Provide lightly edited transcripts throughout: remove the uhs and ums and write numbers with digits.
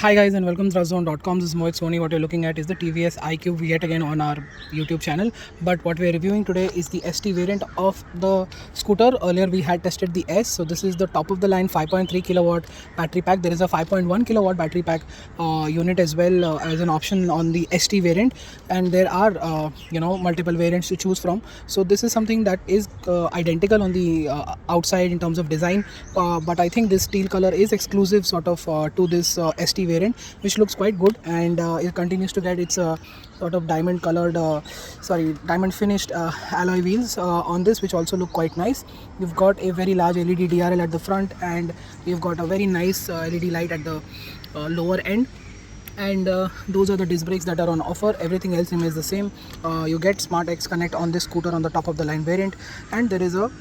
Hi guys and welcome to Trustzone.com. This is Mohit Soni. What you're looking at is the TVS iQube yet again on our YouTube channel. But what we're reviewing today is the ST variant of the scooter. Earlier we had tested the S. So this is the top of the line 5.3 kilowatt battery pack. There is a 5.1 kilowatt battery pack unit as well as an option on the ST variant. And there are multiple variants to choose from. So this is something that is identical on the outside in terms of design. But I think this teal color is exclusive sort of to this ST variant, which looks quite good, and it continues to get its sort of diamond finished alloy wheels on this, which also look quite nice. You've got a very large LED DRL at the front, and you've got a very nice LED light at the lower end. And those are the disc brakes that are on offer. Everything else remains the same. You get SmartX Connect on this scooter on the top of the line variant, and there is a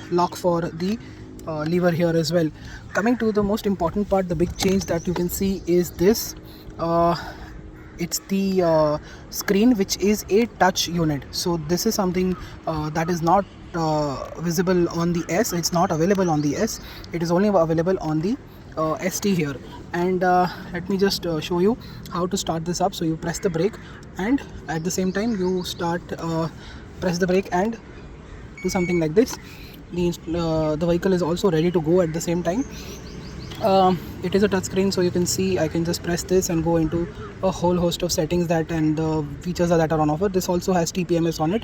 lock for the lever here as well. Coming to the most important part, the big change that you can see is this. It's the screen, which is a touch unit. So this is something that is not visible on the S. It's not available on the S. It is only available on the ST here. And let me just show you how to start this up. So you press the brake, and at the same time you press the brake and do something like this. The vehicle is also ready to go at the same time. It is a touch screen, so you can see I can just press this and go into a whole host of settings and features that are on offer. This also has TPMS on it,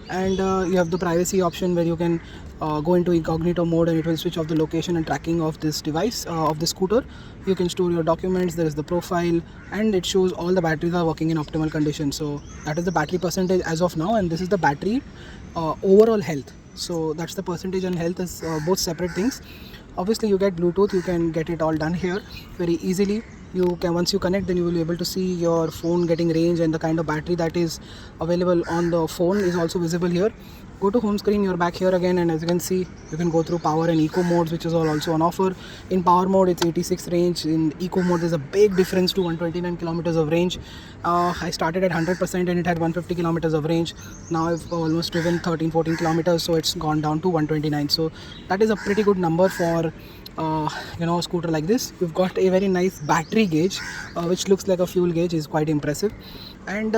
and you have the privacy option where you can go into incognito mode, and it will switch off the location and tracking of this device, of the scooter. You can store your documents. There is the profile, and it shows all the batteries are working in optimal condition. So that is the battery percentage as of now, and this is the battery overall health. So that's the percentage, and health is both separate things. Obviously you get Bluetooth. You can get it all done here very easily. Once you connect, then you will be able to see your phone getting range, and the kind of battery that is available on the phone is also visible here. Go to home screen, you're back here again, and as you can see, you can go through power and eco modes, which is all also on offer. In power mode it's 86 range. In eco mode there's a big difference to 129 kilometers of range. I started at 100% and it had 150 kilometers of range. Now I've almost driven 13-14 kilometers, so it's gone down to 129. So that is a pretty good number for a scooter like this. You've got a very nice battery gauge, which looks like a fuel gauge, is quite impressive. And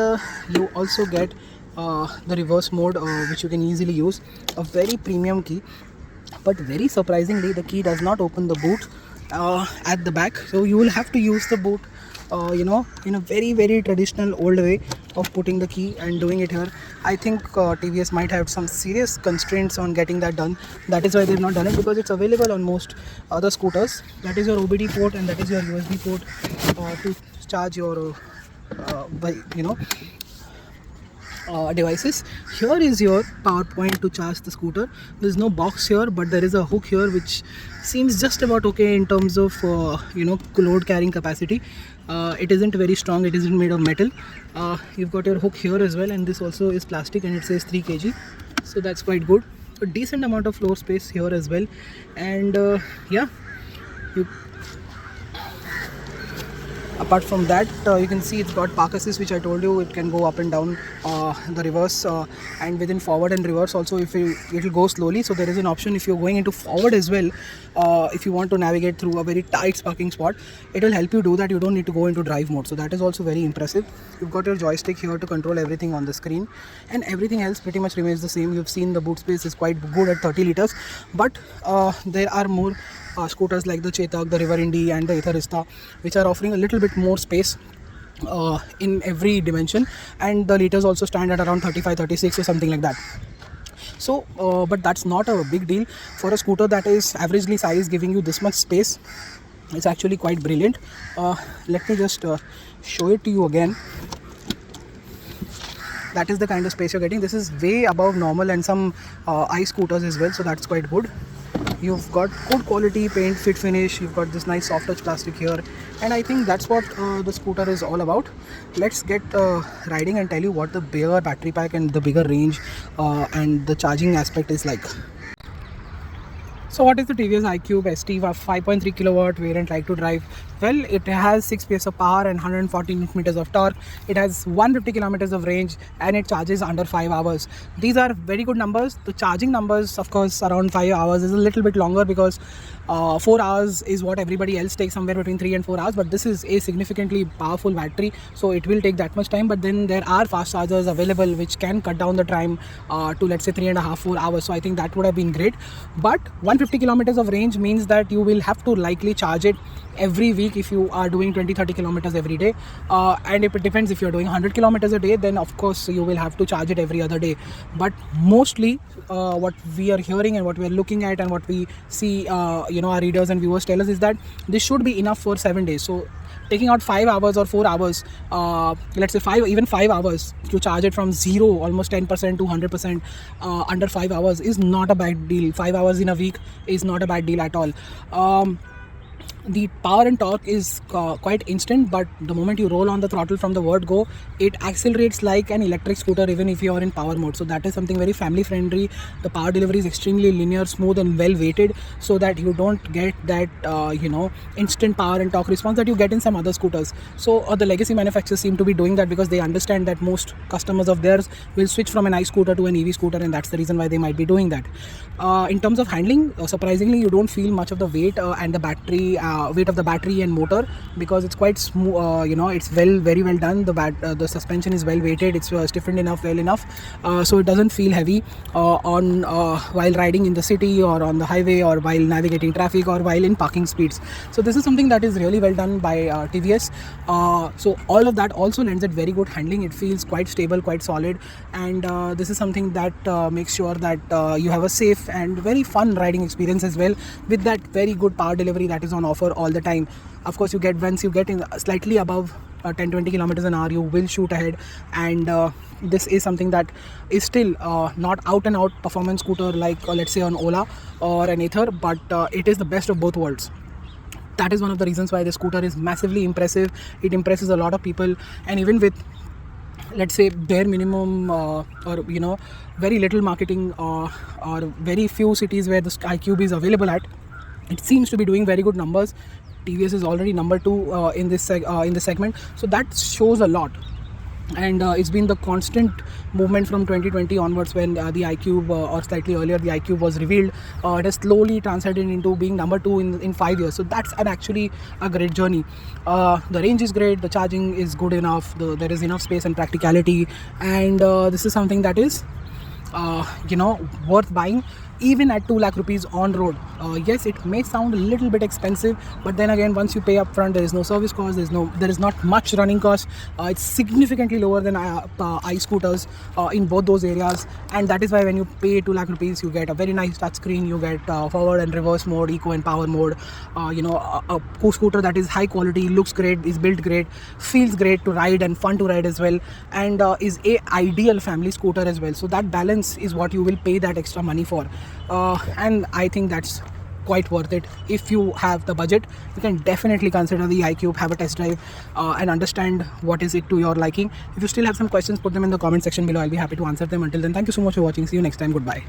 you also get the reverse mode, which you can easily use. A very premium key, but very surprisingly the key does not open the boot at the back, so you will have to use the boot in a very, very traditional old way of putting the key and doing it here. I think TVS might have some serious constraints on getting that done. That is why they've not done it, because it's available on most other scooters. That is your OBD port, and that is your USB port to charge your devices. Here is your power point to charge the scooter. There is no box here, but there is a hook here, which seems just about okay in terms of load carrying capacity. It isn't very strong. It isn't made of metal. You've got your hook here as well, and this also is plastic, and it says 3 kg, so that's quite good. A decent amount of floor space here as well. And apart from that, you can see it's got park assist, which I told you it can go up and down the reverse, and within forward and reverse also, if it will go slowly. So there is an option if you're going into forward as well. If you want to navigate through a very tight parking spot, it will help you do that. You don't need to go into drive mode, so that is also very impressive. You've got your joystick here to control everything on the screen, and everything else pretty much remains the same. You've seen the boot space is quite good at 30 liters, but there are more scooters like the Chetak, the River Indy, and the Ather, which are offering a little bit more space in every dimension, and the liters also stand at around 35-36 or something like that. So but that's not a big deal for a scooter that is averagely sized, giving you this much space. It's actually quite brilliant. Let me just show it to you again. That is the kind of space you're getting. This is way above normal and some scooters as well, so that's quite good. You've got good quality paint, fit finish. You've got this nice soft touch plastic here, and I think that's what the scooter is all about. Let's get riding and tell you what the bigger battery pack and the bigger range and the charging aspect is like. So what is the TVS iQube ST 5.3 kilowatt variant like to drive? Well, it has 6 PS of power and 140 Newton meters of torque. It has 150 kilometers of range and it charges under 5 hours. These are very good numbers. The charging numbers, of course, around 5 hours is a little bit longer because 4 hours is what everybody else takes, somewhere between 3 and 4 hours. But this is a significantly powerful battery, so it will take that much time. But then there are fast chargers available which can cut down the time to, let's say, 3.5-4 hours. So I think that would have been great. But 150 kilometers of range means that you will have to likely charge it every week if you are doing 20-30 kilometers every day, and if it depends, if you're doing 100 kilometers a day, then of course you will have to charge it every other day. But mostly what we are hearing and what we are looking at and what we see, our readers and viewers tell us is that this should be enough for 7 days. So taking out 5 hours or 4 hours, let's say 5 hours to charge it from 0, almost 10% to 100% under 5 hours is not a bad deal. 5 hours in a week is not a bad deal at all. The power and torque is quite instant, but the moment you roll on the throttle from the word go, it accelerates like an electric scooter even if you are in power mode. So that is something very family friendly. The power delivery is extremely linear, smooth and well weighted, so that you don't get that instant power and torque response that you get in some other scooters. So the legacy manufacturers seem to be doing that because they understand that most customers of theirs will switch from an ICE scooter to an EV scooter, and that's the reason why they might be doing that. In terms of handling, surprisingly you don't feel much of the weight and the battery weight of the battery and motor, because it's quite smooth. It's very well done. The suspension is well weighted, it's stiffened enough, well enough, so it doesn't feel heavy on while riding in the city or on the highway or while navigating traffic or while in parking speeds. So this is something that is really well done by TVS. So all of that also lends it very good handling. It feels quite stable, quite solid, and this is something that makes sure that you have a safe and very fun riding experience as well, with that very good power delivery that is on offer all the time. Of course, once you get in slightly above 10-20 kilometers an hour, you will shoot ahead, and this is something that is still not out and out performance scooter like let's say an Ola or an Ather, but it is the best of both worlds. That is one of the reasons why the scooter is massively impressive. It impresses a lot of people, and even with, let's say, bare minimum or very little marketing or very few cities where the iQube is available at, it seems to be doing very good numbers. TVS is already number 2 in this segment, so that shows a lot. And it's been the constant movement from 2020 onwards, when the iQube or slightly earlier the iQube was revealed. It has slowly translated into being number 2 in 5 years. So that's actually a great journey. The range is great, the charging is good enough, there is enough space and practicality, and this is something that is worth buying even at 2 lakh rupees on road. Yes, it may sound a little bit expensive, but then again, once you pay up front, there is no service cost, there is not much running cost. It's significantly lower than iScooters in both those areas, and that is why when you pay 2 lakh rupees, you get a very nice touchscreen, you get forward and reverse mode, eco and power mode, a scooter that is high quality, looks great, is built great, feels great to ride and fun to ride as well, and is a ideal family scooter as well. So that balance is what you will pay that extra money for, and I think that's quite worth it. If you have the budget, you can definitely consider the iQube, have a test drive, and understand what is it to your liking. If you still have some questions, put them in the comment section below. I'll be happy to answer them. Until then, thank you so much for watching. See you next time. Goodbye.